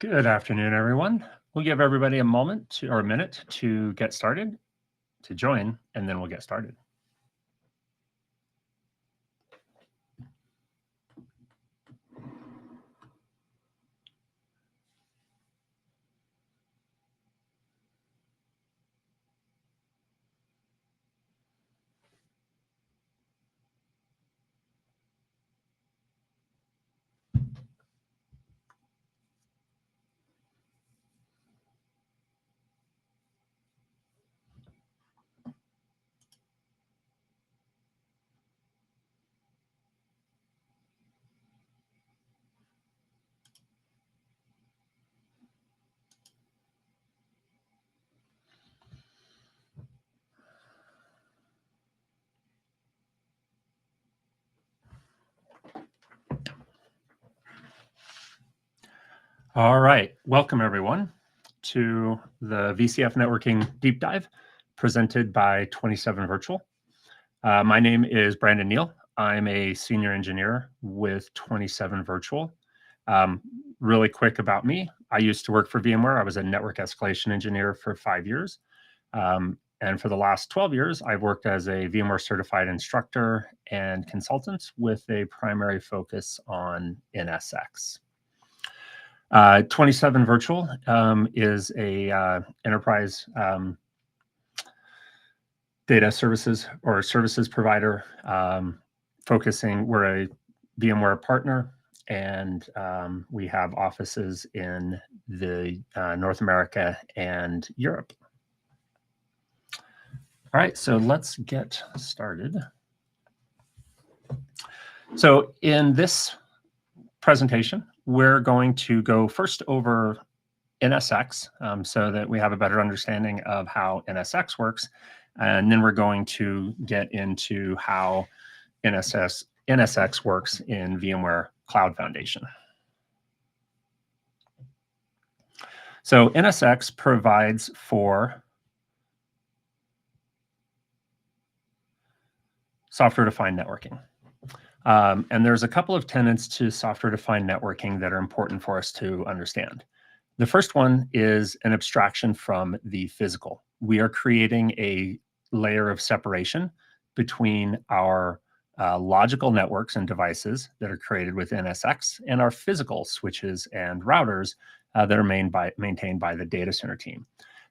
Good afternoon, everyone. We'll give everybody a moment or a minute to get started, to join, and then we'll get started. All right, welcome everyone to the VCF Networking Deep Dive presented by 27 Virtual. My name is Brandon Neal. I'm a senior engineer with 27 Virtual. Really quick about me, I used to work for VMware. I was a network escalation engineer for 5 years. And for the last 12 years, I've worked as a VMware certified instructor and consultant with a primary focus on NSX. 27 Virtual is a enterprise data services or services provider focusing. We're a VMware partner, and we have offices in the North America and Europe. All right, so let's get started. So in this presentation, we're going to go first over NSX so that we have a better understanding of how NSX works. And then we're going to get into how NSX works in VMware Cloud Foundation. So NSX provides for software-defined networking. And there's a couple of tenets to software-defined networking that are important for us to understand. The first one is an abstraction from the physical. We are creating a layer of separation between our logical networks and devices that are created with NSX and our physical switches and routers that are maintained by the data center team.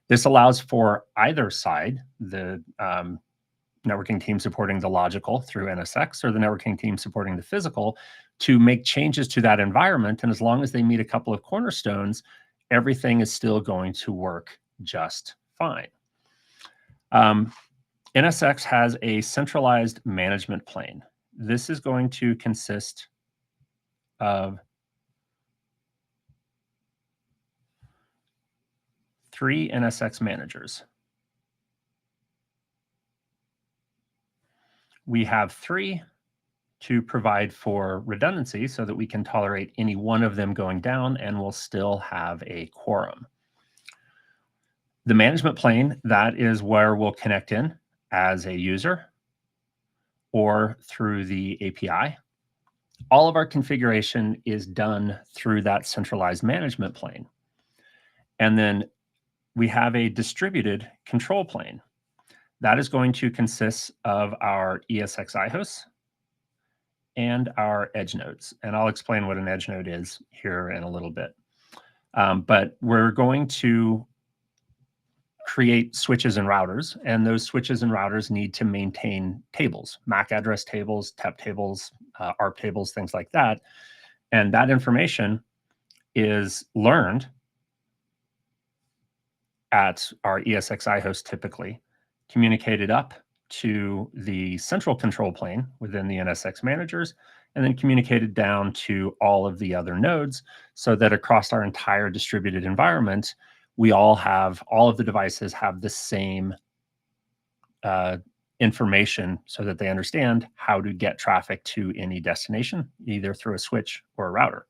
This allows for either side, the networking team supporting the logical through NSX or the networking team supporting the physical, to make changes to that environment. And as long as they meet a couple of cornerstones, everything is still going to work just fine. NSX has a centralized management plane. This is going to consist of 3 NSX managers. We have 3 to provide for redundancy so that we can tolerate any one of them going down and we'll still have a quorum. The management plane, that is where we'll connect in as a user or through the API. All of our configuration is done through that centralized management plane. And then we have a distributed control plane. That is going to consist of our ESXi hosts and our edge nodes. And I'll explain what an edge node is here in a little bit. But we're going to create switches and routers, and those switches and routers need to maintain tables, MAC address tables, TEP tables, ARP tables, things like that. And that information is learned at our ESXi host typically, communicated up to the central control plane within the NSX managers, and then communicated down to all of the other nodes so that across our entire distributed environment, we all of the devices have the same information so that they understand how to get traffic to any destination, either through a switch or a router.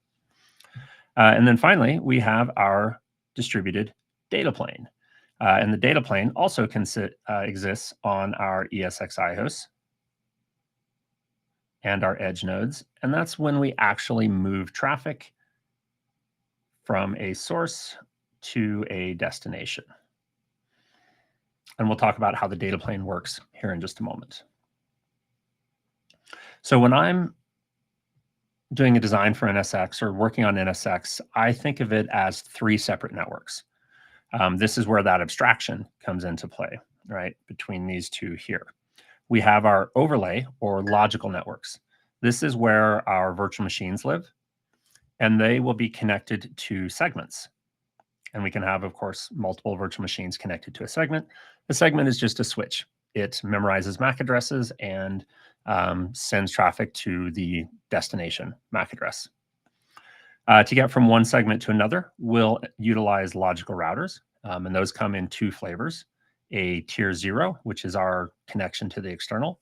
And then finally, we have our distributed data plane. And the data plane also exists on our ESXi hosts and our edge nodes. And that's when we actually move traffic from a source to a destination. And we'll talk about how the data plane works here in just a moment. So when I'm doing a design for NSX or working on NSX, I think of it as 3 separate networks. This is where that abstraction comes into play, right? Between these two here. We have our overlay or logical networks. This is where our virtual machines live, and they will be connected to segments. And we can have, of course, multiple virtual machines connected to a segment. The segment is just a switch. It memorizes MAC addresses and sends traffic to the destination MAC address. To get from one segment to another, we'll utilize logical routers, and those come in 2 flavors: a tier 0, which is our connection to the external,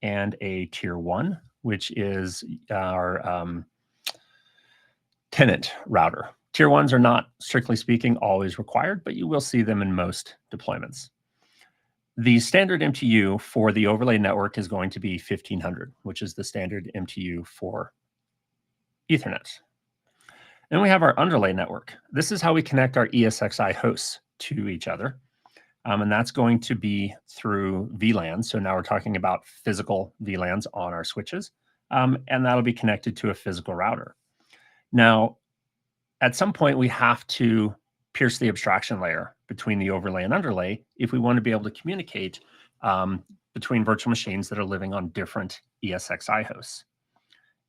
and a tier 1, which is our tenant router. Tier 1s are not, strictly speaking, always required, but you will see them in most deployments. The standard MTU for the overlay network is going to be 1500, which is the standard MTU for Ethernet. Then we have our underlay network. This is how we connect our ESXi hosts to each other. And that's going to be through VLANs. So now we're talking about physical VLANs on our switches. And that'll be connected to a physical router. Now, at some point, we have to pierce the abstraction layer between the overlay and underlay if we want to be able to communicate between virtual machines that are living on different ESXi hosts.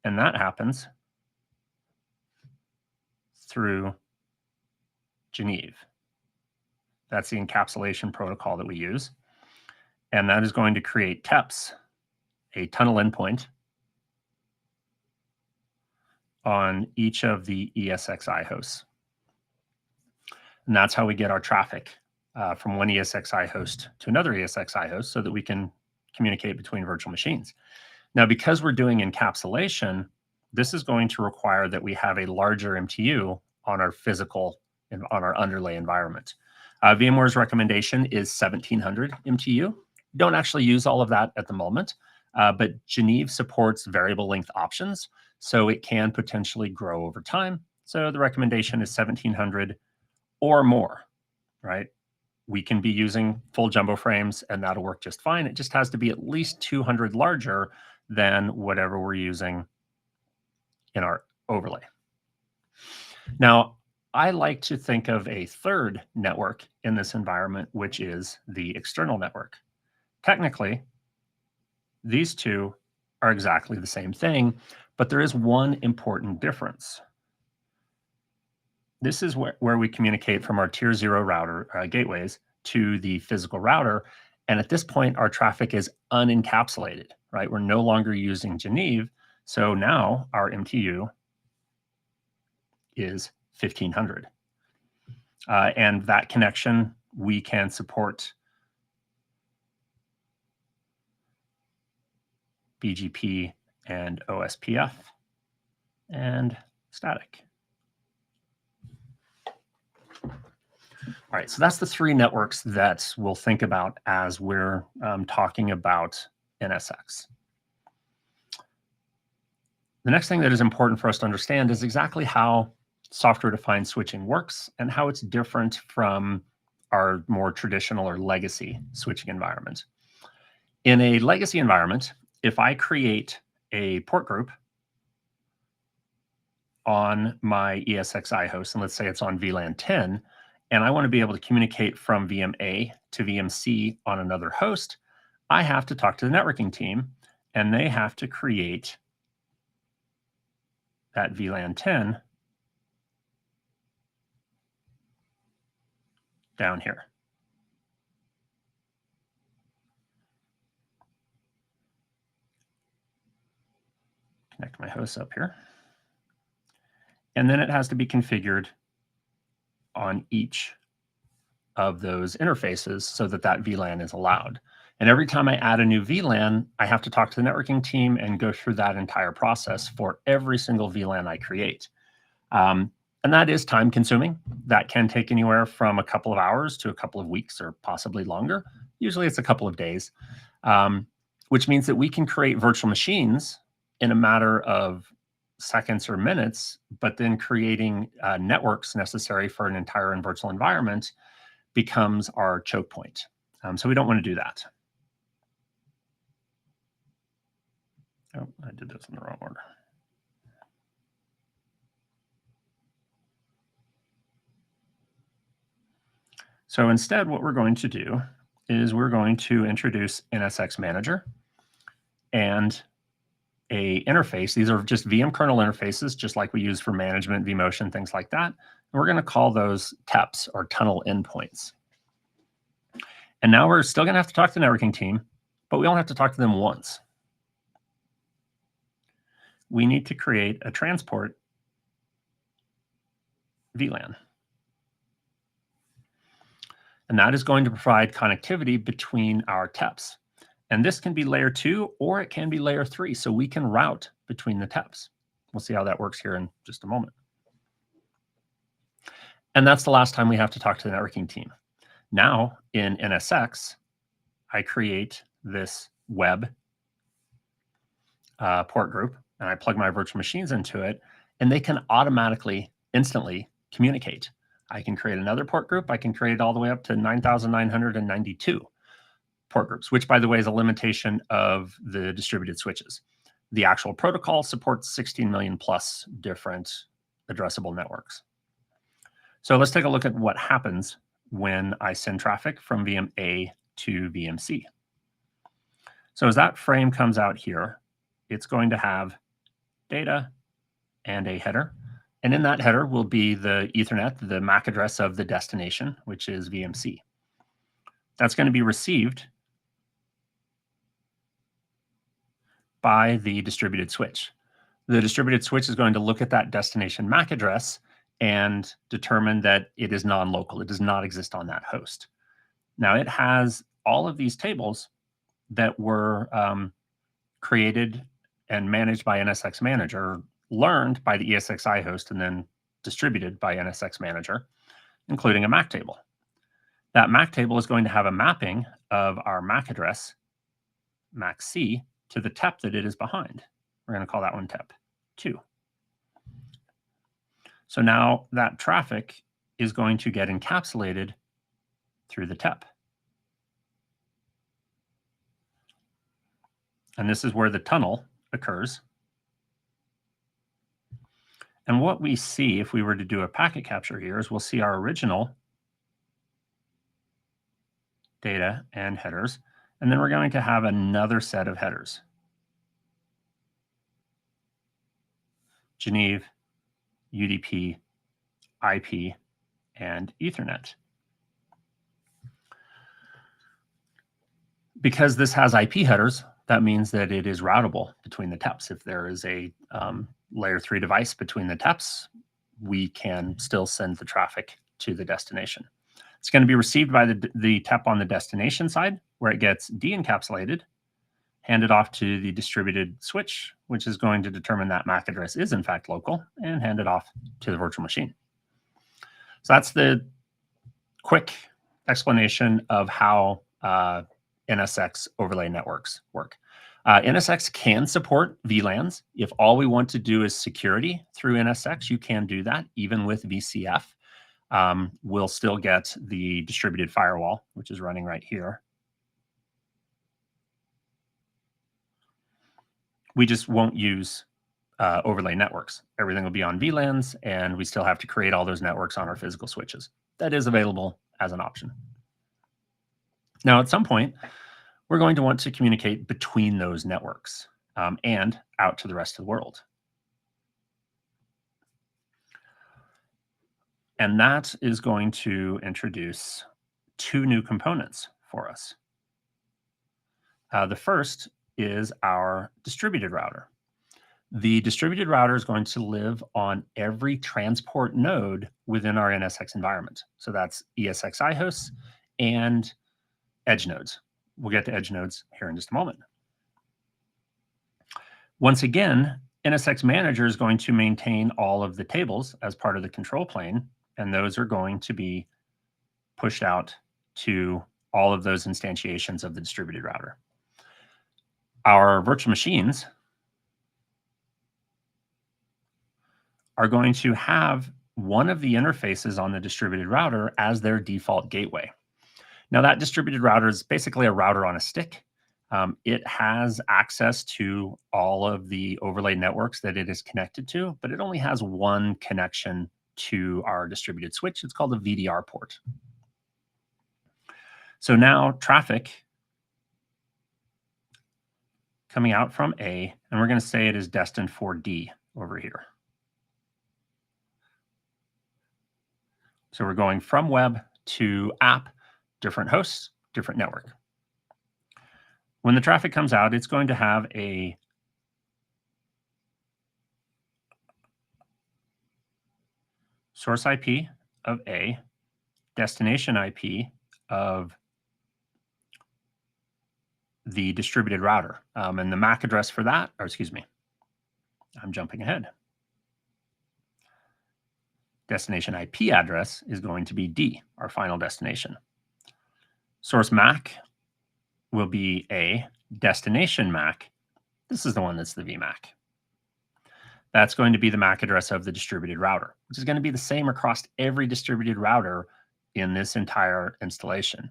And that happens through Geneve. That's the encapsulation protocol that we use. And that is going to create TEPs, a tunnel endpoint, on each of the ESXi hosts. And that's how we get our traffic from one ESXi host to another ESXi host so that we can communicate between virtual machines. Now, because we're doing encapsulation, this is going to require that we have a larger MTU on our physical and on our underlay environment. VMware's recommendation is 1700 MTU. Don't actually use all of that at the moment, but Geneve supports variable length options, so it can potentially grow over time. So the recommendation is 1700 or more, right? We can be using full jumbo frames and that'll work just fine. It just has to be at least 200 larger than whatever we're using in our overlay. Now, I like to think of a third network in this environment, which is the external network. Technically, these two are exactly the same thing, but there is one important difference. This is where we communicate from our tier 0 router gateways to the physical router. And at this point, our traffic is unencapsulated, right? We're no longer using Geneve. So now our MTU is 1500. And that connection, we can support BGP and OSPF and static. All right, so that's the 3 networks that we'll think about as we're talking about NSX. The next thing that is important for us to understand is exactly how software-defined switching works and how it's different from our more traditional or legacy switching environment. In a legacy environment, if I create a port group on my ESXi host, and let's say it's on VLAN 10, and I want to be able to communicate from VMA to VMC on another host, I have to talk to the networking team, and they have to create that VLAN 10 down here. Connect my hosts up here. And then it has to be configured on each of those interfaces so that that VLAN is allowed. And every time I add a new VLAN, I have to talk to the networking team and go through that entire process for every single VLAN I create. And that is time consuming. That can take anywhere from a couple of hours to a couple of weeks or possibly longer. Usually it's a couple of days, which means that we can create virtual machines in a matter of seconds or minutes, but then creating networks necessary for an entire virtual environment becomes our choke point. So we don't want to do that. Oh, I did this in the wrong order. So instead, what we're going to do is we're going to introduce NSX Manager and a interface. These are just VM kernel interfaces, just like we use for management, vMotion, things like that. And we're going to call those TEPs, or tunnel endpoints. And now we're still going to have to talk to the networking team, but we only have to talk to them once. We need to create a transport VLAN. And that is going to provide connectivity between our TEPs. And this can be layer 2 or it can be layer 3. So we can route between the TEPs. We'll see how that works here in just a moment. And that's the last time we have to talk to the networking team. Now in NSX, I create this web port group and I plug my virtual machines into it, and they can automatically, instantly communicate. I can create another port group. I can create it all the way up to 9,992 port groups, which, by the way, is a limitation of the distributed switches. The actual protocol supports 16 million plus different addressable networks. So let's take a look at what happens when I send traffic from VM A to VMC. So as that frame comes out here, it's going to have data and a header. And in that header will be the Ethernet, the MAC address of the destination, which is VMC. That's going to be received by the distributed switch. The distributed switch is going to look at that destination MAC address and determine that it is non-local. It does not exist on that host. Now it has all of these tables that were created and managed by NSX Manager, learned by the ESXi host, and then distributed by NSX Manager, including a MAC table. That MAC table is going to have a mapping of our MAC address, MAC-C, to the TEP that it is behind. We're going to call that one TEP 2. So now that traffic is going to get encapsulated through the TEP. And this is where the tunnel occurs. And what we see if we were to do a packet capture here is we'll see our original data and headers, and then we're going to have another set of headers. Geneve, UDP, IP, and Ethernet. Because this has IP headers, that means that it is routable between the TEPs. If there is a layer 3 device between the TEPs, we can still send the traffic to the destination. It's going to be received by the TEP on the destination side, where it gets de-encapsulated, handed off to the distributed switch, which is going to determine that MAC address is in fact local, and hand it off to the virtual machine. So that's the quick explanation of how NSX overlay networks work. NSX can support VLANs. If all we want to do is security through NSX, you can do that even with VCF. We'll still get the distributed firewall, which is running right here. We just won't use overlay networks. Everything will be on VLANs, and we still have to create all those networks on our physical switches. That is available as an option. Now, at some point, we're going to want to communicate between those networks and out to the rest of the world. And that is going to introduce 2 new components for us. The first is our distributed router. The distributed router is going to live on every transport node within our NSX environment. So that's ESXi hosts and edge nodes. We'll get to edge nodes here in just a moment. Once again, NSX Manager is going to maintain all of the tables as part of the control plane, and those are going to be pushed out to all of those instantiations of the distributed router. Our virtual machines are going to have one of the interfaces on the distributed router as their default gateway. Now, that distributed router is basically a router on a stick. It has access to all of the overlay networks that it is connected to, but it only has one connection to our distributed switch. It's called a VDR port. So now traffic coming out from A, and we're going to say it is destined for D over here. So we're going from web to app, different hosts, different network. When the traffic comes out, it's going to have a source IP of A, destination IP of the distributed router. And the MAC address for that, or excuse me, I'm jumping ahead. Destination IP address is going to be D, our final destination. Source MAC will be A, destination MAC. This is the one that's the VMAC. That's going to be the MAC address of the distributed router, which is going to be the same across every distributed router in this entire installation.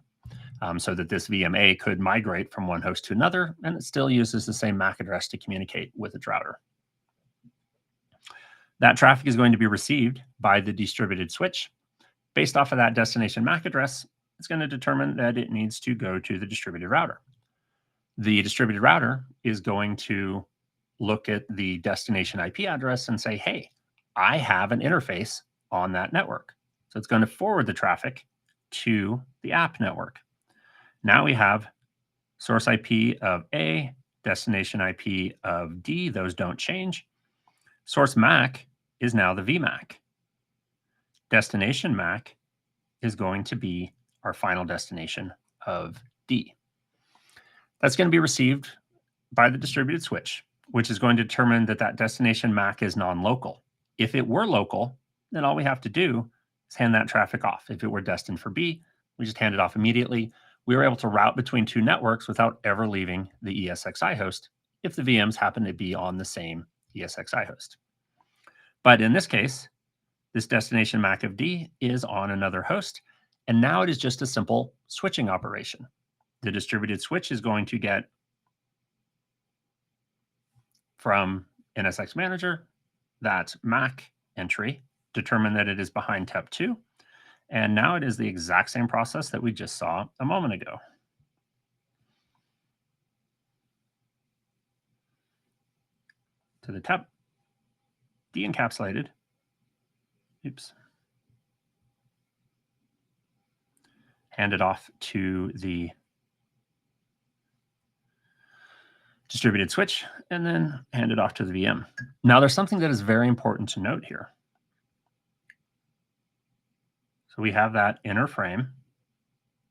So that this VMA could migrate from one host to another, and it still uses the same MAC address to communicate with its router. That traffic is going to be received by the distributed switch. Based off of that destination MAC address, it's going to determine that it needs to go to the distributed router. The distributed router is going to look at the destination IP address and say, hey, I have an interface on that network. So it's going to forward the traffic to the app network. Now we have source IP of A, destination IP of D. Those don't change. Source MAC is now the VMAC. Destination MAC is going to be our final destination of D. That's going to be received by the distributed switch, which is going to determine that that destination MAC is non-local. If it were local, then all we have to do is hand that traffic off. If it were destined for B, we just hand it off immediately. We were able to route between two networks without ever leaving the ESXi host if the VMs happen to be on the same ESXi host. But in this case, this destination MAC of D is on another host, and now it is just a simple switching operation. The distributed switch is going to get from NSX Manager that MAC entry, determine that it is behind TEP2, and now it is the exact same process that we just saw a moment ago. To the TEP, de-encapsulated, oops, hand it off to the distributed switch, and then hand it off to the VM. Now there's something that is very important to note here. So we have that inner frame,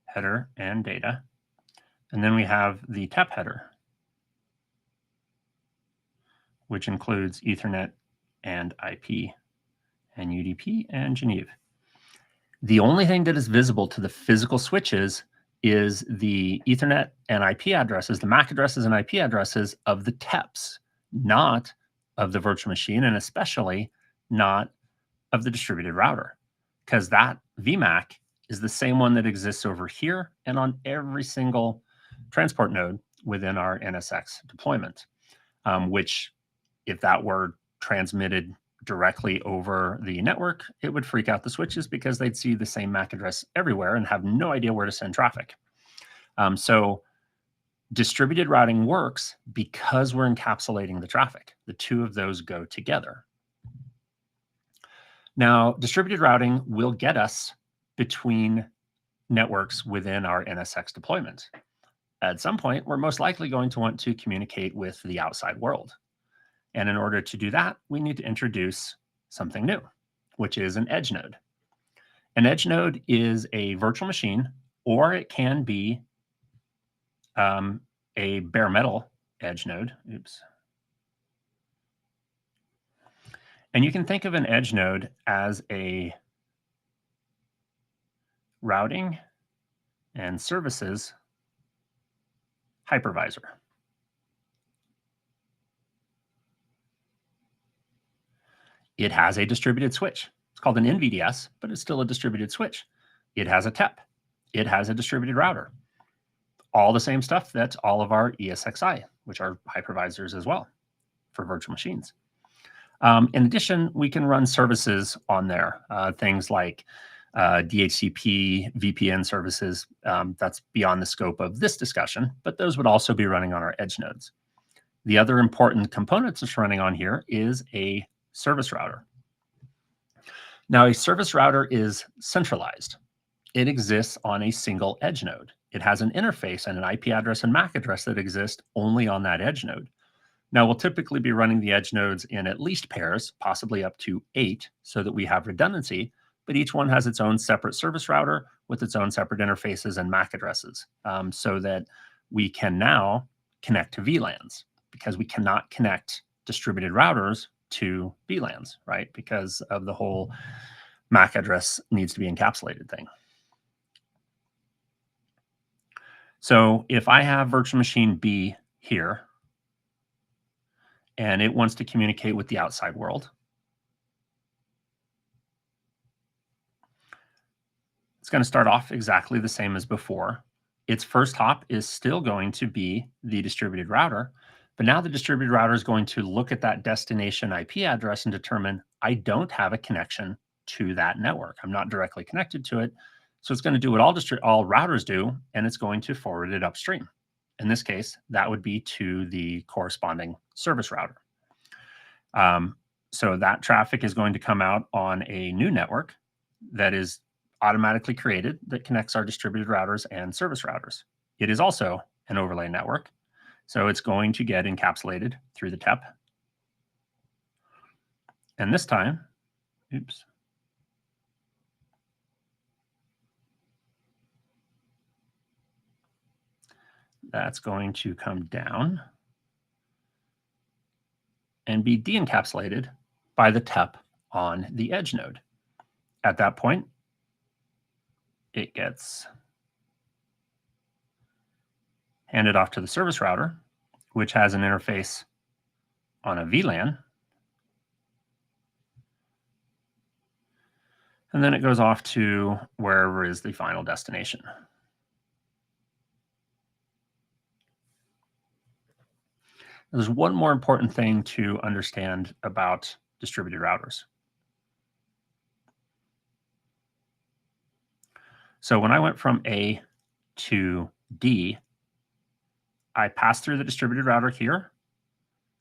header and data, and then we have the TEP header, which includes Ethernet and IP and UDP and Geneve. The only thing that is visible to the physical switches is the Ethernet and IP addresses, the MAC addresses and IP addresses of the TEPs, not of the virtual machine, and especially not of the distributed router, because that VMAC is the same one that exists over here and on every single transport node within our NSX deployment, which if that were transmitted directly over the network, it would freak out the switches because they'd see the same MAC address everywhere and have no idea where to send traffic. So distributed routing works because we're encapsulating the traffic. The two of those go together. Now, distributed routing will get us between networks within our NSX deployment. At some point, we're most likely going to want to communicate with the outside world. And in order to do that, we need to introduce something new, which is an edge node. An edge node is a virtual machine, or it can be a bare metal edge node. Oops. And you can think of an edge node as a routing and services hypervisor. It has a distributed switch. It's called an NVDS, but it's still a distributed switch. It has a TEP. It has a distributed router. All the same stuff that all of our ESXi, which are hypervisors as well for virtual machines. In addition, we can run services on there, things like DHCP, VPN services. That's beyond the scope of this discussion, but those would also be running on our edge nodes. The other important component that's running on here is a service router. Now, a service router is centralized. It exists on a single edge node. It has an interface and an IP address and MAC address that exist only on that edge node. Now, we'll typically be running the edge nodes in at least pairs, possibly up to 8, so that we have redundancy, but each one has its own separate service router with its own separate interfaces and MAC addresses, so that we can now connect to VLANs, because we cannot connect distributed routers to VLANs, right? Because of the whole MAC address needs to be encapsulated thing. So if I have virtual machine B here, and it wants to communicate with the outside world, it's going to start off exactly the same as before. Its first hop is still going to be the distributed router, but now the distributed router is going to look at that destination IP address and determine I don't have a connection to that network. I'm not directly connected to it. So it's going to do what all routers do, and it's going to forward it upstream. In this case, that would be to the corresponding service router. So that traffic is going to come out on a new network that is automatically created that connects our distributed routers and service routers. It is also an overlay network. So it's going to get encapsulated through the TEP. And this time, oops. That's going to come down and be de-encapsulated by the TEP on the edge node. At that point, it gets handed off to the service router, which has an interface on a VLAN. And then it goes off to wherever is the final destination. There's one more important thing to understand about distributed routers. So when I went from A to D, I passed through the distributed router here,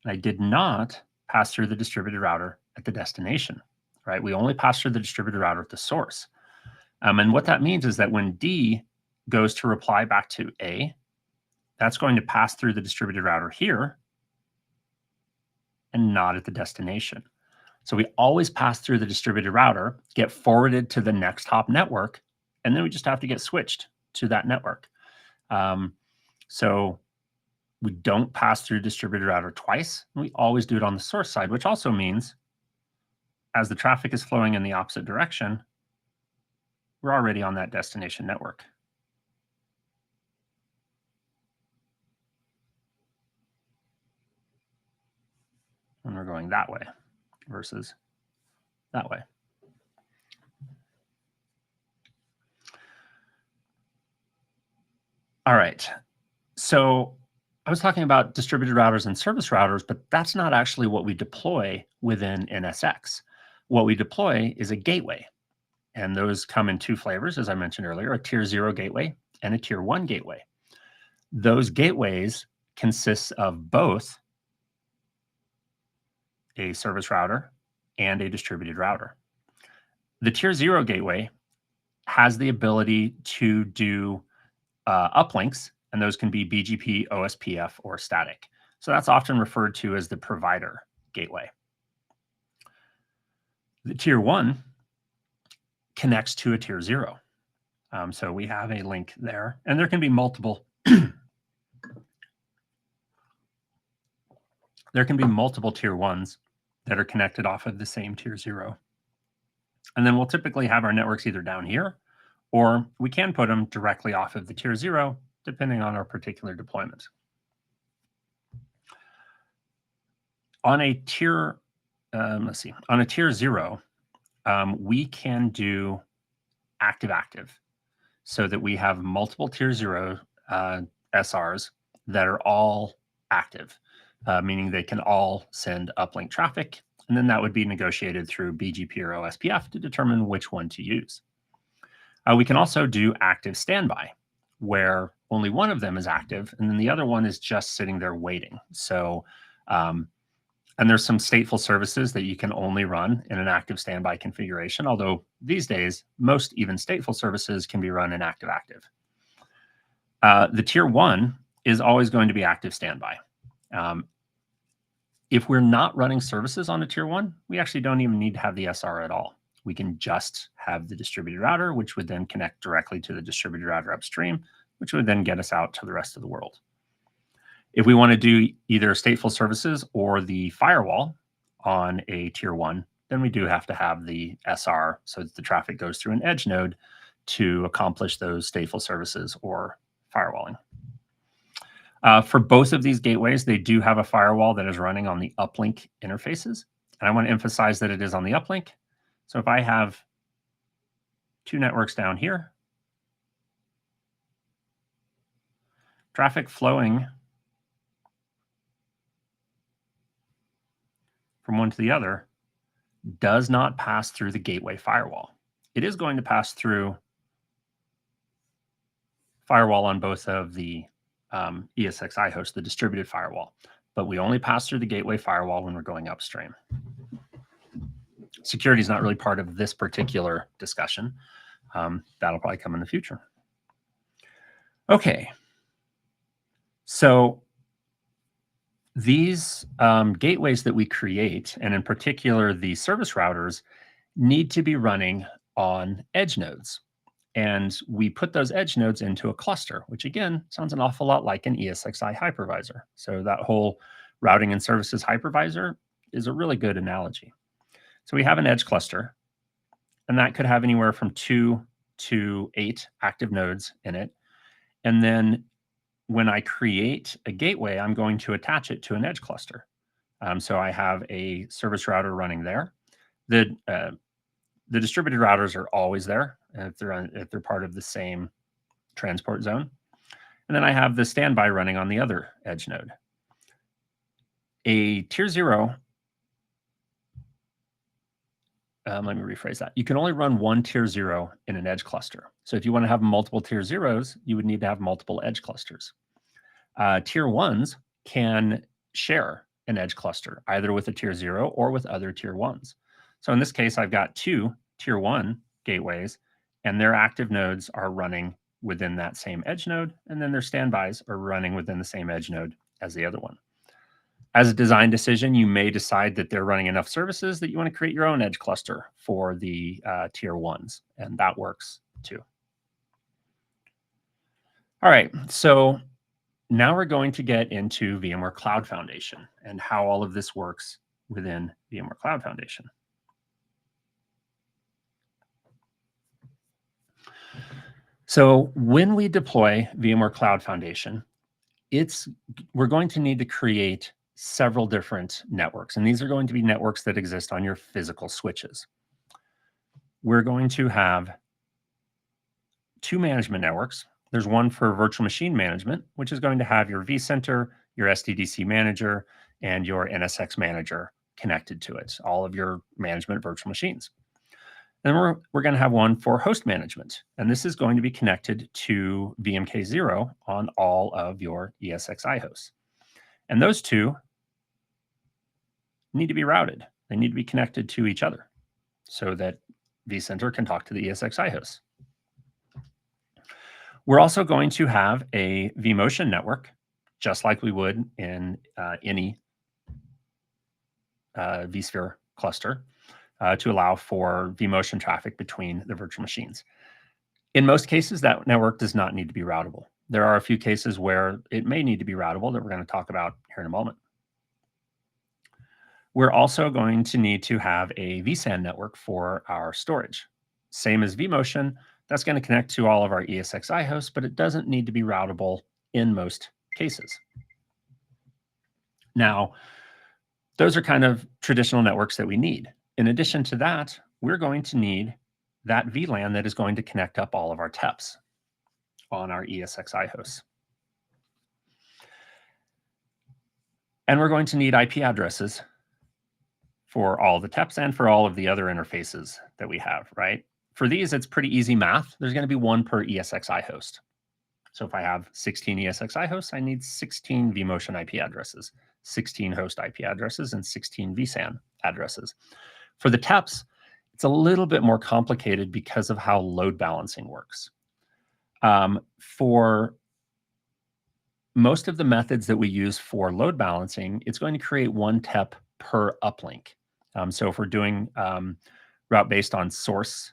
and I did not pass through the distributed router at the destination, right? We only passed through the distributed router at the source. And what that means is that when D goes to reply back to A, that's going to pass through the distributed router here and not at the destination. So we always pass through the distributed router, get forwarded to the next hop network, and then we just have to get switched to that network. So we don't pass through distributed router twice. We always do it on the source side, which also means as the traffic is flowing in the opposite direction, we're already on that destination network. And we're going that way versus that way. All right. So I was talking about distributed routers and service routers, but that's not actually what we deploy within NSX. What we deploy is a gateway. And those come in two flavors, as I mentioned earlier, a tier 0 gateway and a tier 1 gateway. Those gateways consist of both a service router and a distributed router. The tier 0 gateway has the ability to do uplinks, and those can be BGP, OSPF, or static. So that's often referred to as the provider gateway. The tier 1 connects to a tier 0. So we have a link there, and there can be multiple. There can be multiple tier 1s that are connected off of the same tier 0. And then we'll typically have our networks either down here, or we can put them directly off of the tier 0, depending on our particular deployment. On a tier let's see, on a tier 0, we can do active-active so that we have multiple tier 0 SRs that are all active, meaning they can all send uplink traffic, and then that would be negotiated through BGP or OSPF to determine which one to use. We can also do active standby, where only one of them is active, and then the other one is just sitting there waiting. So, and there's some stateful services that you can only run in an active standby configuration, although these days, most even stateful services can be run in active-active. The tier 1 is always going to be active standby. If we're not running services on a tier 1, we actually don't even need to have the SR at all. We can just have the distributed router, which would then connect directly to the distributed router upstream, which would then get us out to the rest of the world. If we want to do either stateful services or the firewall on a tier 1, then we do have to have the SR so that the traffic goes through an edge node to accomplish those stateful services or firewalling. For both of these gateways, they do have a firewall that is running on the uplink interfaces. And I want to emphasize that it is on the uplink. So if I have 2 networks down here, traffic flowing from one to the other does not pass through the gateway firewall. It is going to pass through firewall on both of the ESXi hosts, the distributed firewall, but we only pass through the gateway firewall when we're going upstream. Security is not really part of this particular discussion. That'll probably come in the future. Okay. So these gateways that we create, and in particular the service routers, need to be running on edge nodes. And we put those edge nodes into a cluster, which again sounds an awful lot like an ESXi hypervisor. So that whole routing and services hypervisor is a really good analogy. So we have an edge cluster, and that could have anywhere from 2 to 8 active nodes in it. And then when I create a gateway, I'm going to attach it to an edge cluster. So I have a service router running there. The distributed routers are always there if they're part of the same transport zone. And then I have the standby running on the other edge node. A tier 0, let me rephrase that. You can only run one tier 0 in an edge cluster. So if you want to have multiple tier 0s, you would need to have multiple edge clusters. Tier 1s can share an edge cluster, either with a tier 0 or with other tier 1s. So in this case, I've got 2 tier 1 gateways, and their active nodes are running within that same edge node, and then their standbys are running within the same edge node as the other one. As a design decision, you may decide that they're running enough services that you want to create your own edge cluster for the tier 1s, and that works too. All right, so now we're going to get into VMware Cloud Foundation and how all of this works within VMware Cloud Foundation. So when we deploy VMware Cloud Foundation, we're going to need to create several different networks, and these are going to be networks that exist on your physical switches. We're going to have 2 management networks. There's one for virtual machine management, which is going to have your vCenter, your SDDC manager, and your NSX manager connected to it, all of your management virtual machines. Then we're going to have one for host management, and this is going to be connected to VMK0 on all of your ESXi hosts. And those 2 need to be routed. They need to be connected to each other so that vCenter can talk to the ESXi hosts. We're also going to have a vMotion network, just like we would in any vSphere cluster, to allow for vMotion traffic between the virtual machines. In most cases, that network does not need to be routable. There are a few cases where it may need to be routable that we're going to talk about here in a moment. We're also going to need to have a vSAN network for our storage. Same as vMotion, that's going to connect to all of our ESXi hosts, but it doesn't need to be routable in most cases. Now, those are kind of traditional networks that we need. In addition to that, we're going to need that VLAN that is going to connect up all of our TEPs on our ESXi hosts. And we're going to need IP addresses for all the TEPs and for all of the other interfaces that we have, right? For these, it's pretty easy math. There's going to be one per ESXi host. So if I have 16 ESXi hosts, I need 16 vMotion IP addresses, 16 host IP addresses, and 16 vSAN addresses. For the TEPs, it's a little bit more complicated because of how load balancing works. For most of the methods that we use for load balancing, it's going to create one TEP per uplink. So if we're doing route based on source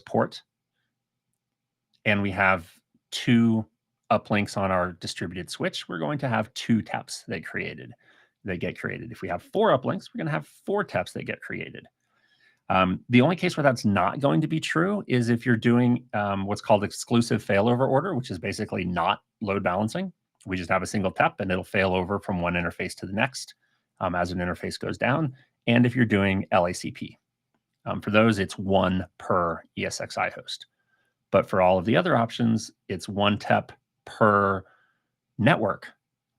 port, and we have 2 uplinks on our distributed switch, we're going to have 2 TEPs that get created. If we have 4 uplinks, we're going to have 4 TEPs that get created. The only case where that's not going to be true is if you're doing what's called exclusive failover order, which is basically not load balancing. We just have a single TEP and it'll fail over from one interface to the next as an interface goes down. And if you're doing LACP, for those, it's 1 per ESXi host. But for all of the other options, it's 1 TEP per network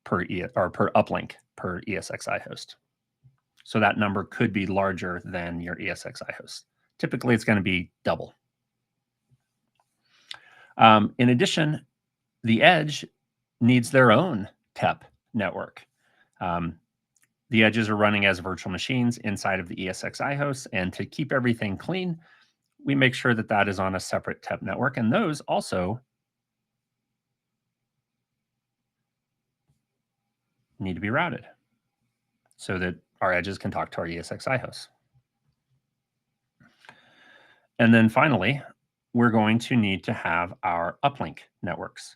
per uplink per ESXi host. So that number could be larger than your ESXi host. Typically, it's going to be double. In addition, the edge needs their own TEP network. The edges are running as virtual machines inside of the ESXi hosts, and to keep everything clean, we make sure that that is on a separate TEP network, and those also need to be routed so that our edges can talk to our ESXi hosts. And then finally, we're going to need to have our uplink networks.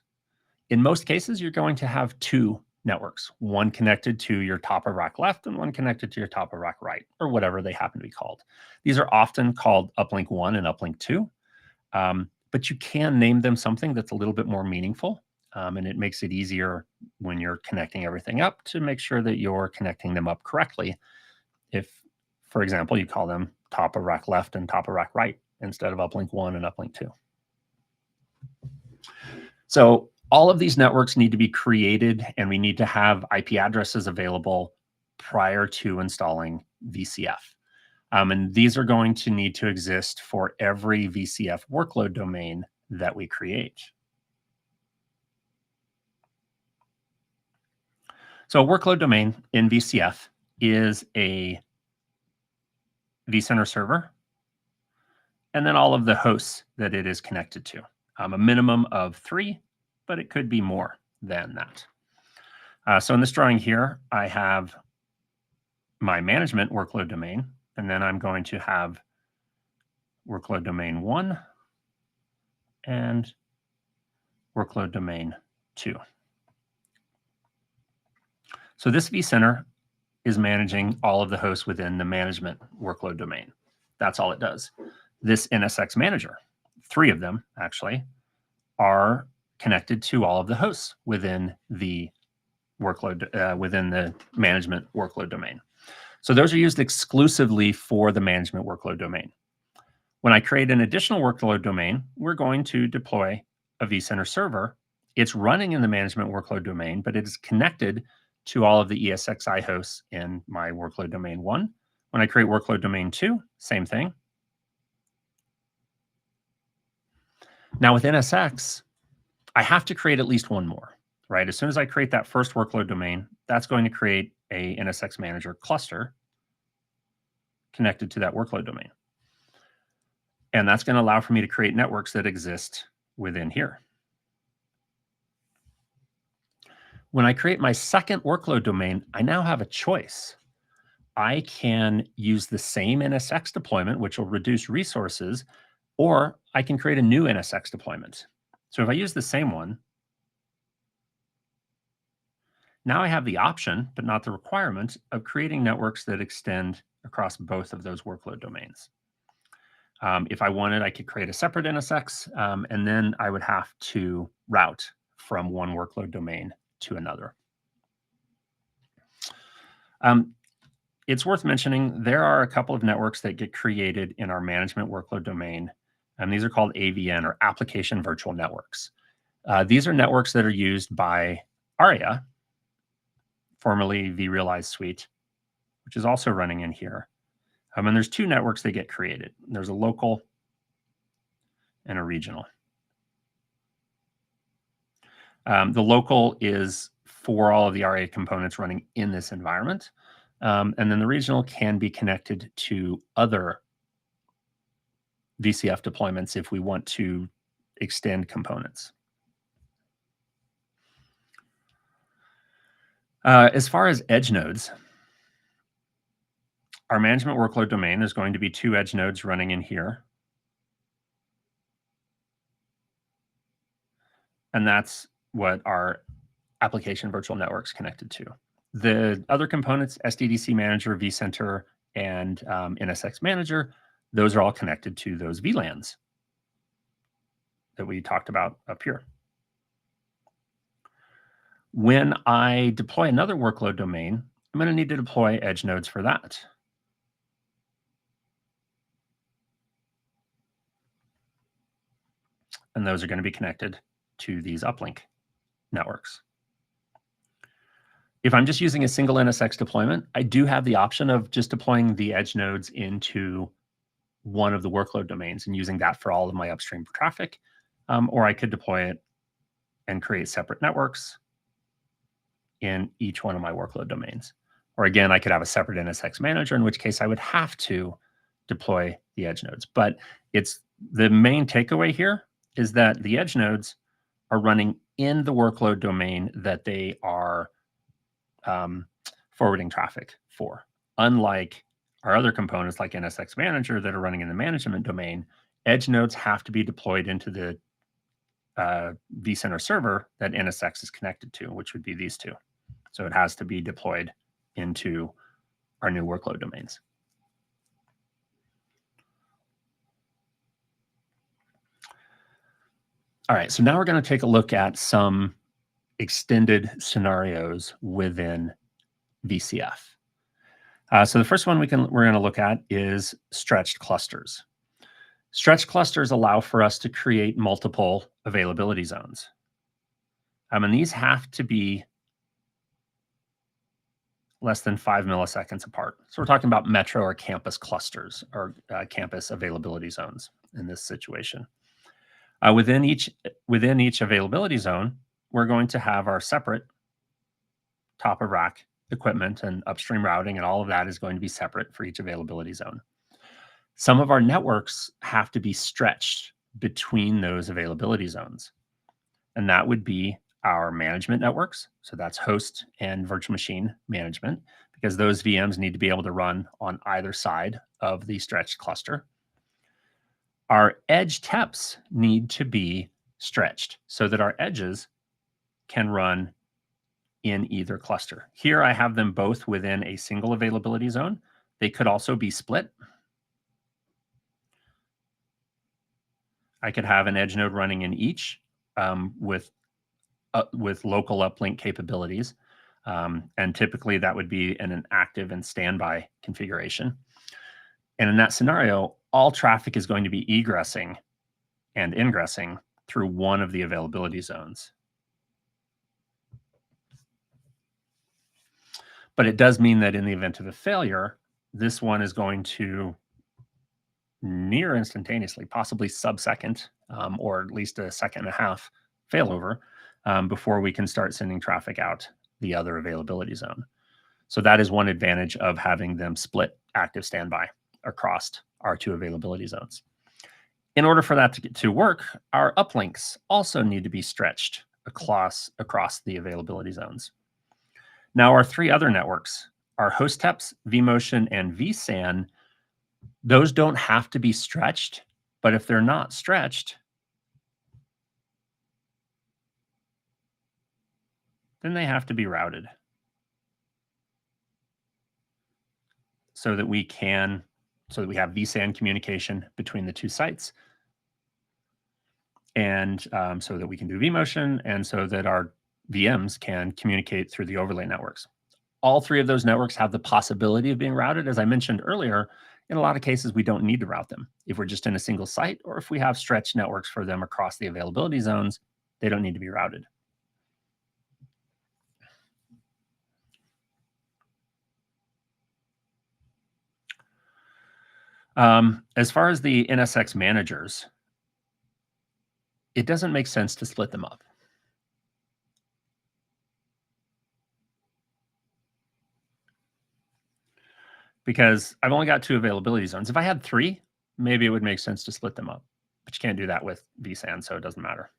In most cases, you're going to have 2 networks, one connected to your top of rack left and one connected to your top of rack right, or whatever they happen to be called. These are often called uplink 1 and uplink 2, but you can name them something that's a little bit more meaningful, and it makes it easier when you're connecting everything up to make sure that you're connecting them up correctly. If, for example, you call them top of rack left and top of rack right instead of uplink 1 and uplink 2. So all of these networks need to be created, and we need to have IP addresses available prior to installing VCF. And these are going to need to exist for every VCF workload domain that we create. So a workload domain in VCF is a vCenter server, and then all of the hosts that it is connected to. A minimum of 3, but it could be more than that. So in this drawing here, I have my management workload domain, and then I'm going to have workload domain 1 and workload domain 2. So this vCenter is managing all of the hosts within the management workload domain. That's all it does. This NSX manager, 3 of them actually, are connected to all of the hosts within the workload, within the management workload domain. So those are used exclusively for the management workload domain. When I create an additional workload domain, we're going to deploy a vCenter server. It's running in the management workload domain, but it is connected to all of the ESXi hosts in my workload domain 1. When I create workload domain 2, same thing. Now with NSX, I have to create at least one more, right? As soon as I create that first workload domain, that's going to create a NSX manager cluster connected to that workload domain. And that's going to allow for me to create networks that exist within here. When I create my second workload domain, I now have a choice. I can use the same NSX deployment, which will reduce resources, or I can create a new NSX deployment. So if I use the same one, now I have the option, but not the requirement, of creating networks that extend across both of those workload domains. If I wanted, I could create a separate NSX, and then I would have to route from one workload domain to another. it's worth mentioning there are a couple of networks that get created in our management workload domain, and these are called AVN, or Application Virtual Networks. These are networks that are used by ARIA, formerly vRealize Suite, which is also running in here. And there's two networks that get created. There's a local and a regional. The local is for all of the ARIA components running in this environment. And then the regional can be connected to other VCF deployments if we want to extend components. As far as edge nodes, our management workload domain is going to be two edge nodes running in here. And that's what our application virtual network's connected to. The other components, SDDC Manager, vCenter, and NSX Manager, those are all connected to those VLANs that we talked about up here. When I deploy another workload domain, I'm going to need to deploy edge nodes for that. And those are going to be connected to these uplink networks. If I'm just using a single NSX deployment, I do have the option of just deploying the edge nodes into one of the workload domains and using that for all of my upstream traffic. Or I could deploy it and create separate networks in each one of my workload domains. Or again, I could have a separate NSX manager, in which case I would have to deploy the edge nodes. But it's the main takeaway here is that the edge nodes are running in the workload domain that they are forwarding traffic for. Unlike our other components like NSX Manager that are running in the management domain, edge nodes have to be deployed into the vCenter server that NSX is connected to, which would be these two. So it has to be deployed into our new workload domains. All right, so now we're going to take a look at some extended scenarios within VCF. So the first one we're going to look at is stretched clusters. Stretched clusters allow for us to create multiple availability zones. And these have to be less than 5 milliseconds apart. So we're talking about metro or campus clusters or campus availability zones in this situation. Within each availability zone, we're going to have our separate top of rack equipment and upstream routing, and all of that is going to be separate for each availability zone. Some of our networks have to be stretched between those availability zones, and that would be our management networks. So that's host and virtual machine management, because those VMs need to be able to run on either side of the stretched cluster. Our edge TEPs need to be stretched so that our edges can run in either cluster. Here I have them both within a single availability zone. They could also be split. I could have an edge node running in each with local uplink capabilities. And typically that would be in an active and standby configuration. And in that scenario, all traffic is going to be egressing and ingressing through one of the availability zones. But it does mean that in the event of a failure, this one is going to near instantaneously, possibly sub-second, or at least a second and a half failover before we can start sending traffic out the other availability zone. So that is one advantage of having them split active standby across our two availability zones. In order for that to work, our uplinks also need to be stretched across the availability zones. Now, our three other networks, our host TEPs, vMotion, and vSAN, those don't have to be stretched, but if they're not stretched, then they have to be routed so that we have vSAN communication between the two sites, and so that we can do vMotion, and so that our VMs can communicate through the overlay networks. all three of those networks have the possibility of being routed. As I mentioned earlier, in a lot of cases, we don't need to route them. If we're just in a single site, or if we have stretched networks for them across the availability zones, they don't need to be routed. As far as the NSX managers, it doesn't make sense to split them up. Because I've only got 2 availability zones. If I had 3, maybe it would make sense to split them up, but you can't do that with vSAN, so it doesn't matter.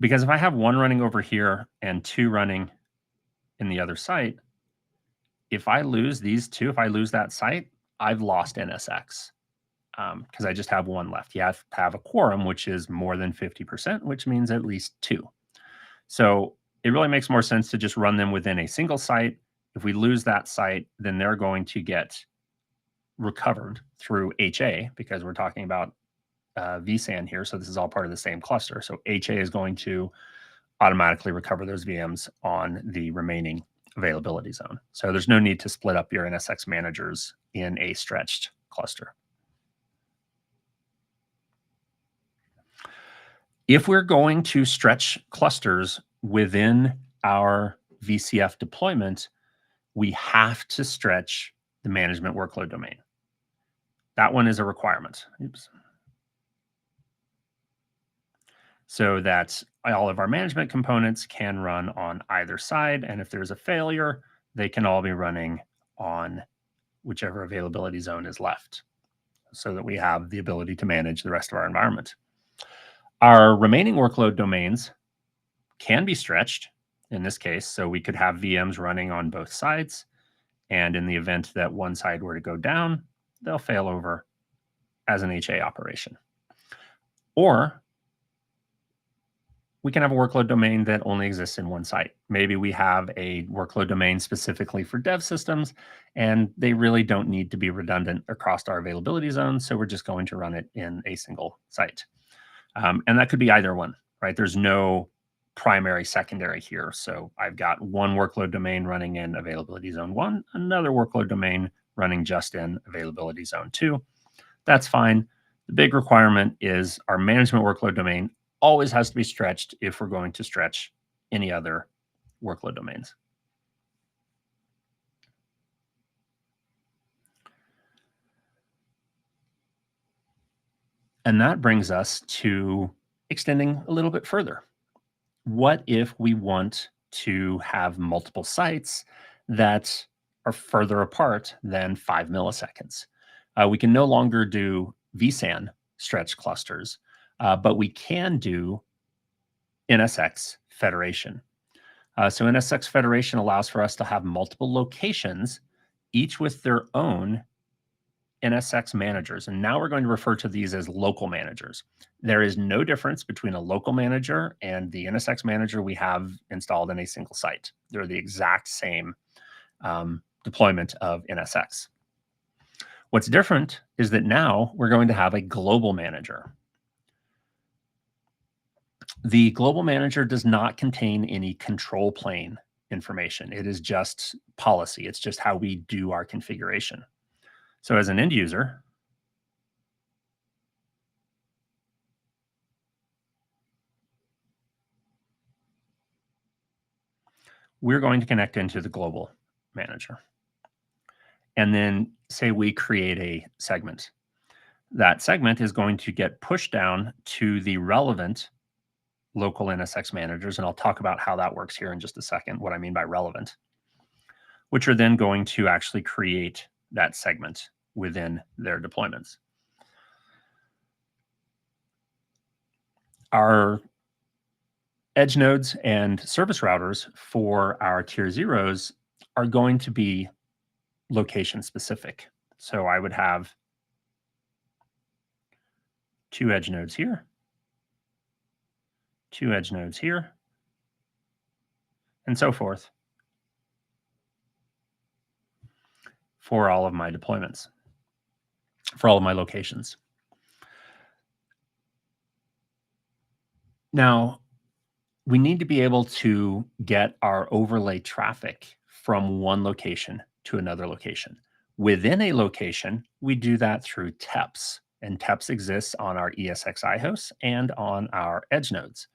Because if I have 1 running over here and 2 running in the other site, if I lose these 2, if I lose that site, I've lost NSX, because I just have 1 left. You have to have a quorum, which is more than 50%, which means at least 2. So it really makes more sense to just run them within a single site. If we lose that site, then they're going to get recovered through HA, because we're talking about vSAN here. So this is all part of the same cluster. So HA is going to automatically recover those VMs on the remaining availability zone. So there's no need to split up your NSX managers in a stretched cluster. If we're going to stretch clusters within our VCF deployment, we have to stretch the management workload domain. That one is a requirement. Oops. So that all of our management components can run on either side. And if there's a failure, they can all be running on whichever availability zone is left, so that we have the ability to manage the rest of our environment. Our remaining workload domains can be stretched in this case. So we could have VMs running on both sides. And in the event that one side were to go down, they'll fail over as an HA operation. Or we can have a workload domain that only exists in one site. Maybe we have a workload domain specifically for dev systems, and they really don't need to be redundant across our availability zones. So we're just going to run it in a single site. And that could be either one, right? There's no primary, secondary here. So I've got one workload domain running in availability zone 1, another workload domain running just in availability zone 2. That's fine. The big requirement is our management workload domain always has to be stretched if we're going to stretch any other workload domains. And that brings us to extending a little bit further. What if we want to have multiple sites that are further apart than 5 milliseconds? We can no longer do vSAN stretch clusters, but we can do NSX federation. So NSX federation allows for us to have multiple locations, each with their own NSX managers. And now we're going to refer to these as local managers. There is no difference between a local manager and the NSX manager we have installed in a single site. They're the exact same deployment of NSX. What's different is that now we're going to have a global manager. The global manager does not contain any control plane information. It is just policy. It's just how we do our configuration. So as an end user, we're going to connect into the global manager. And then say we create a segment. That segment is going to get pushed down to the relevant local NSX managers. And I'll talk about how that works here in just a second, what I mean by relevant, which are then going to actually create that segment within their deployments. Our edge nodes and service routers for our tier zeros are going to be location specific. So I would have 2 edge nodes here, 2 edge nodes here, and so forth for all of my deployments, for all of my locations. Now, we need to be able to get our overlay traffic from one location to another location. Within a location, we do that through TEPs, and TEPs exists on our ESXi hosts and on our edge nodes.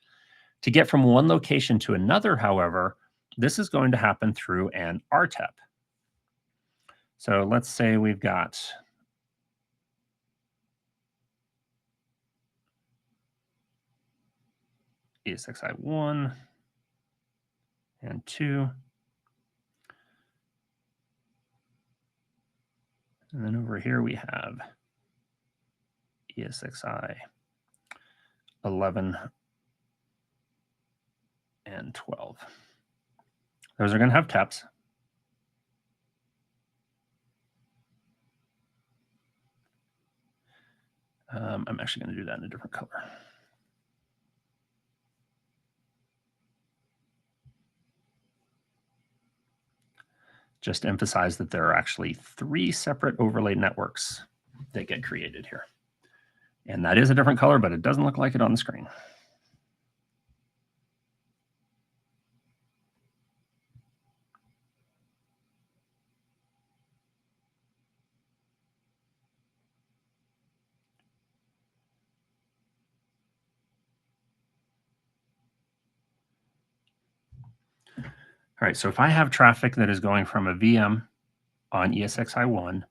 To get from one location to another, however, this is going to happen through an RTEP. So let's say we've got ESXi 1 and 2. And then over here we have ESXi 11 and 12. Those are going to have TEPs. I'm actually going to do that in a different color. Just to emphasize that there are actually 3 separate overlay networks that get created here. And that is a different color, but it doesn't look like it on the screen. All right, so if I have traffic that is going from a VM on ESXi 1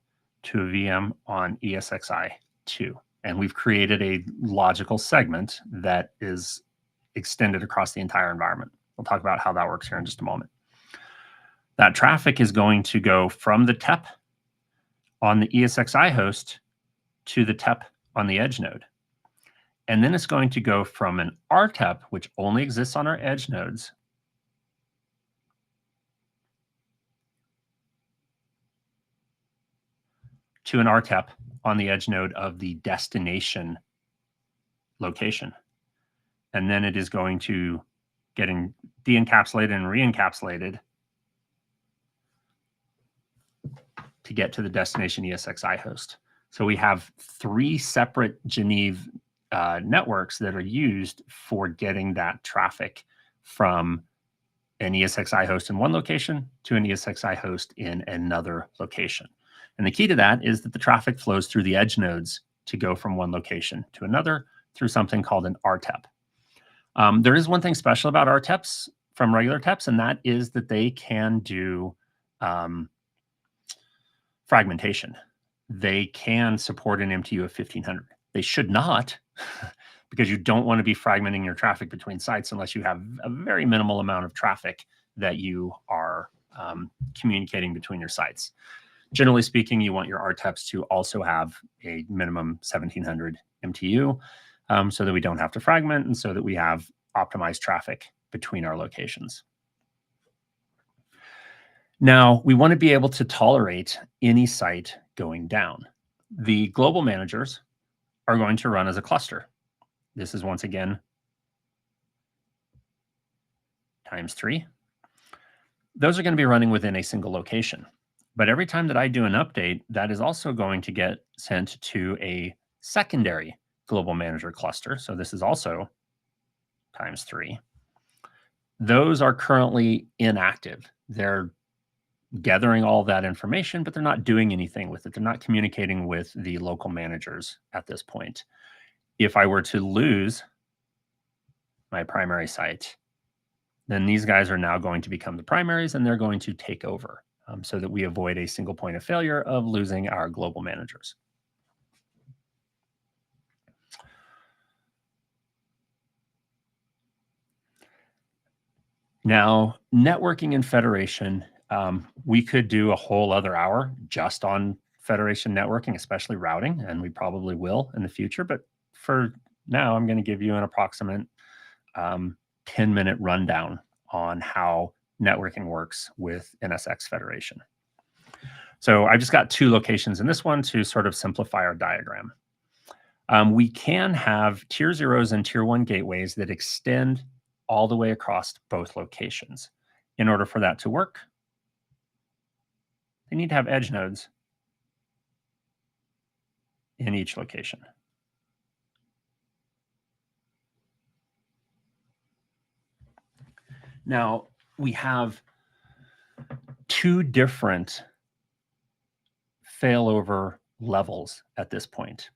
to a VM on ESXi 2, and we've created a logical segment that is extended across the entire environment. We'll talk about how that works here in just a moment. That traffic is going to go from the TEP on the ESXi host to the TEP on the edge node. And then it's going to go from an RTEP, which only exists on our edge nodes, to an RTEP on the edge node of the destination location. And then it is going to get de-encapsulated and re-encapsulated to get to the destination ESXi host. So we have 3 separate Geneve networks that are used for getting that traffic from an ESXi host in one location to an ESXi host in another location. And the key to that is that the traffic flows through the edge nodes to go from one location to another through something called an RTEP. There is one thing special about RTEPs from regular TEPs, and that is that they can do fragmentation. They can support an MTU of 1500. They should not, because you don't want to be fragmenting your traffic between sites unless you have a very minimal amount of traffic that you are communicating between your sites. Generally speaking, you want your RTEPs to also have a minimum 1700 MTU so that we don't have to fragment and so that we have optimized traffic between our locations. Now, we want to be able to tolerate any site going down. The global managers are going to run as a cluster. This is once again times 3. Those are going to be running within a single location. But every time that I do an update, that is also going to get sent to a secondary global manager cluster. So this is also times 3. Those are currently inactive. They're gathering all that information, but they're not doing anything with it. They're not communicating with the local managers at this point. If I were to lose my primary site, then these guys are now going to become the primaries and they're going to take over so that we avoid a single point of failure of losing our global managers. Now, networking and federation, we could do a whole other hour just on federation networking, especially routing, and we probably will in the future. But for now, I'm going to give you an approximate 10-minute rundown on how networking works with NSX Federation. So I just got 2 locations in this one to sort of simplify our diagram. We can have tier 0s and tier 1 gateways that extend all the way across both locations. In order for that to work, they need to have edge nodes in each location. Now, we have two different failover levels at this point.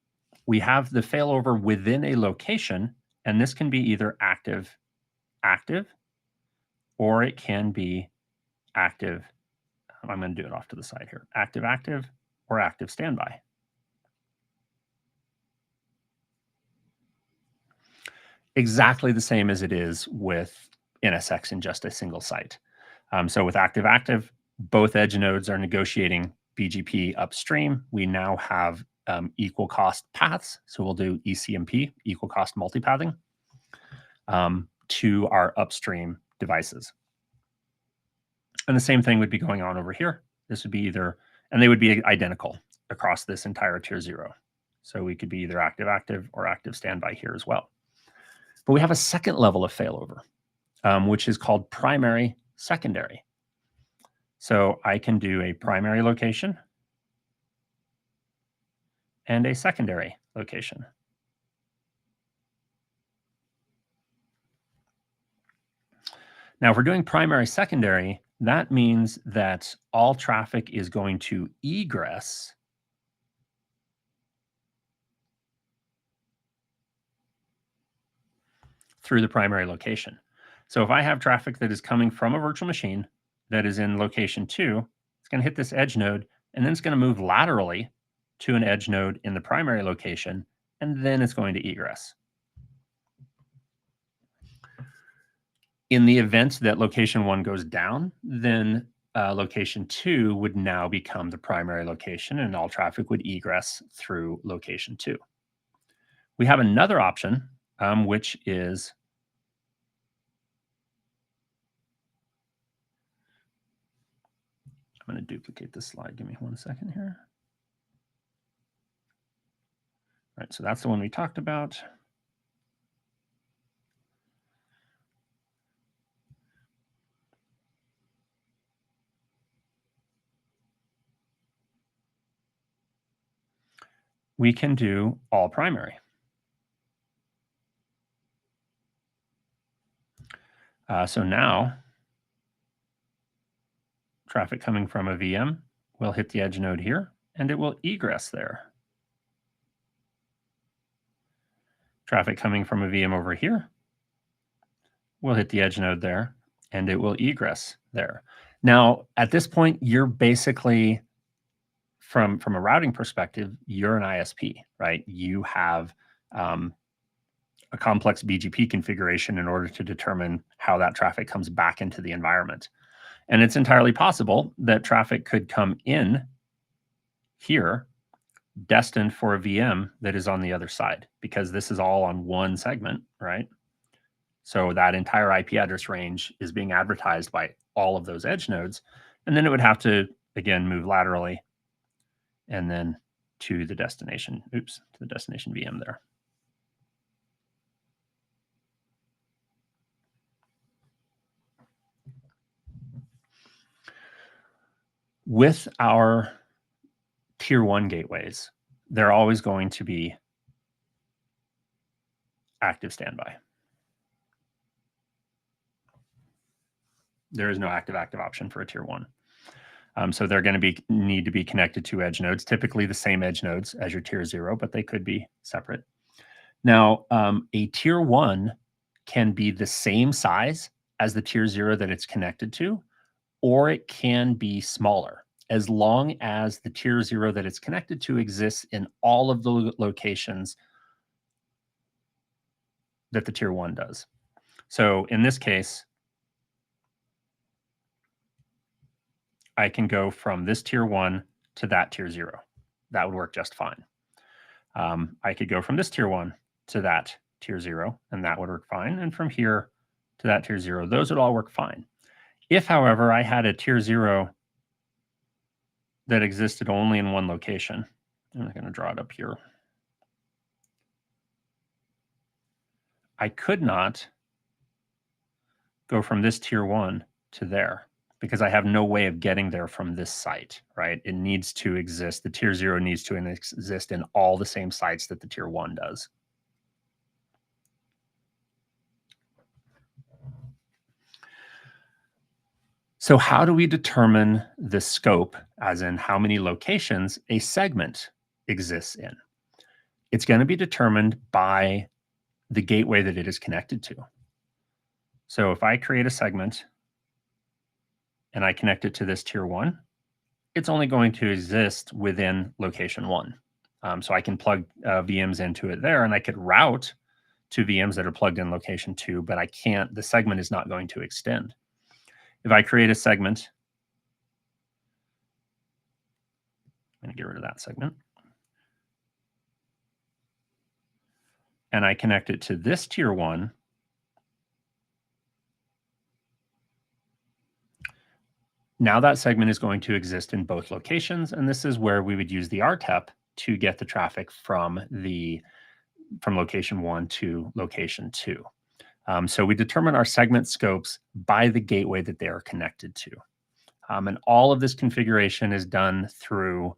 We have the failover within a location, and this can be either active, or it can be active. I'm going to do it off to the side here. Active, or active standby. Exactly the same as it is with NSX in just a single site. So with active, both edge nodes are negotiating BGP upstream. We now have equal cost paths. So we'll do ECMP, equal cost multipathing, to our upstream devices. And the same thing would be going on over here. This would be either, and they would be identical across this entire tier 0. So we could be either active, or active standby here as well. But we have a second level of failover, which is called primary, secondary. So I can do a primary location and a secondary location. Now, if we're doing primary, secondary, that means that all traffic is going to egress through the primary location. So if I have traffic that is coming from a virtual machine that is in location 2, it's going to hit this edge node, and then it's going to move laterally to an edge node in the primary location, and then it's going to egress. In the event that location 1 goes down, then location 2 would now become the primary location, and all traffic would egress through location 2. We have another option, which is I'm going to duplicate this slide. Give me 1 second here. All right, so that's the one we talked about. We can do all primary. So now, traffic coming from a VM will hit the edge node here, and it will egress there. Traffic coming from a VM over here will hit the edge node there, and it will egress there. Now, at this point, you're basically, from a routing perspective, you're an ISP, right? You have a complex BGP configuration in order to determine how that traffic comes back into the environment. And it's entirely possible that traffic could come in here destined for a VM that is on the other side, because this is all on one segment, right? So that entire IP address range is being advertised by all of those edge nodes. And then it would have to, again, move laterally and then to the destination, to the destination VM there. With our tier 1 gateways, they're always going to be active standby. There is no active option for a tier 1. So they're going to need to be connected to edge nodes, typically the same edge nodes as your tier 0, but they could be separate. Now, a tier 1 can be the same size as the tier 0 that it's connected to, or it can be smaller, as long as the tier 0 that it's connected to exists in all of the locations that the tier 1 does. So in this case, I can go from this tier 1 to that tier 0. That would work just fine. I could go from this tier 1 to that tier 0, and that would work fine. And from here to that tier 0, those would all work fine. If, however, I had a tier 0 that existed only in one location, I'm going to draw it up here. I could not go from this tier 1 to there, because I have no way of getting there from this site, right? It needs to exist. The tier 0 needs to exist in all the same sites that the tier 1 does. So how do we determine the scope, as in how many locations a segment exists in? It's going to be determined by the gateway that it is connected to. So if I create a segment and I connect it to this tier one, it's only going to exist within location one. So I can plug VMs into it there, and I could route to VMs that are plugged in location two, but I can't, the segment is not going to extend. If I create a segment, I'm going to get rid of that segment, and I connect it to this tier one, now that segment is going to exist in both locations, and this is where we would use the RTEP to get the traffic from location one to location two. So we determine our segment scopes by the gateway that they are connected to. And all of this configuration is done through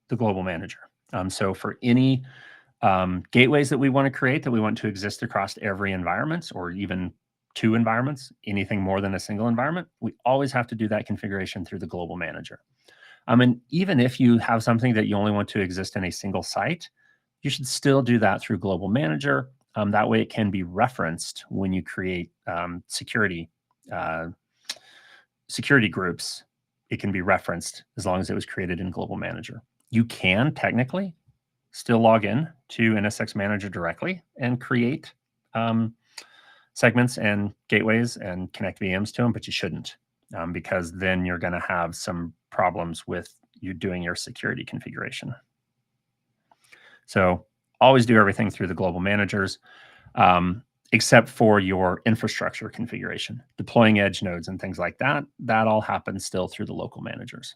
the global manager. So for any gateways that we want to create that we want to exist across every environment, or even two environments, anything more than a single environment, we always have to do that configuration through the global manager. And even if you have something that you only want to exist in a single site, you should still do that through global manager. That way it can be referenced when you create security groups. It can be referenced as long as it was created in global manager. You can technically still log in to NSX Manager directly and create segments and gateways and connect VMs to them, but you shouldn't, because then you're going to have some problems with you doing your security configuration. So always do everything through the global managers, except for your infrastructure configuration, deploying edge nodes and things like that. That all happens still through the local managers.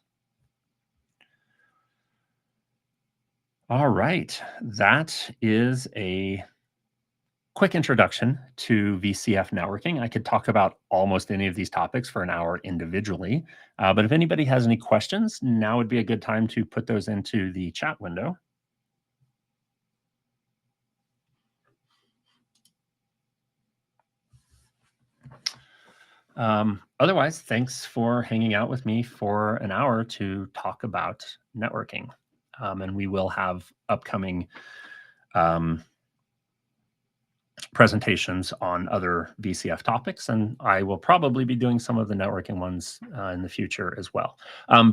All right, that is a quick introduction to VCF networking. I could talk about almost any of these topics for an hour individually, but if anybody has any questions, now would be a good time to put those into the chat window. Otherwise, thanks for hanging out with me for an hour to talk about networking. And we will have upcoming presentations on other VCF topics, and I will probably be doing some of the networking ones in the future as well.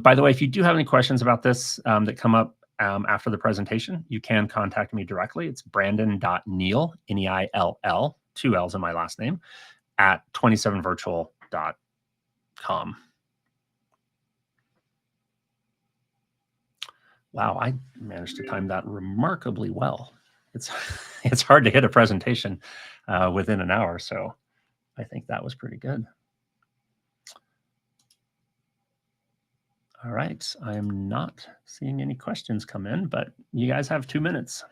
By the way, if you do have any questions about this that come up after the presentation, you can contact me directly. It's brandon.neil, N-E-I-L-L, 2 L's in my last name, at 27virtual.com. Wow, I managed to time that remarkably well. It's hard to hit a presentation within an hour, so I think that was pretty good. All right, I am not seeing any questions come in, but you guys have 2 minutes.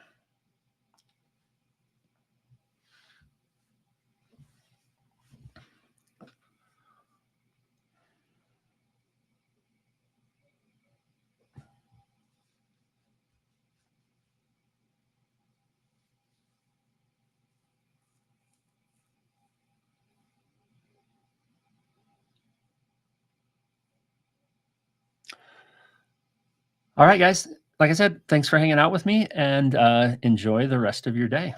All right, guys. Like I said, thanks for hanging out with me, and enjoy the rest of your day.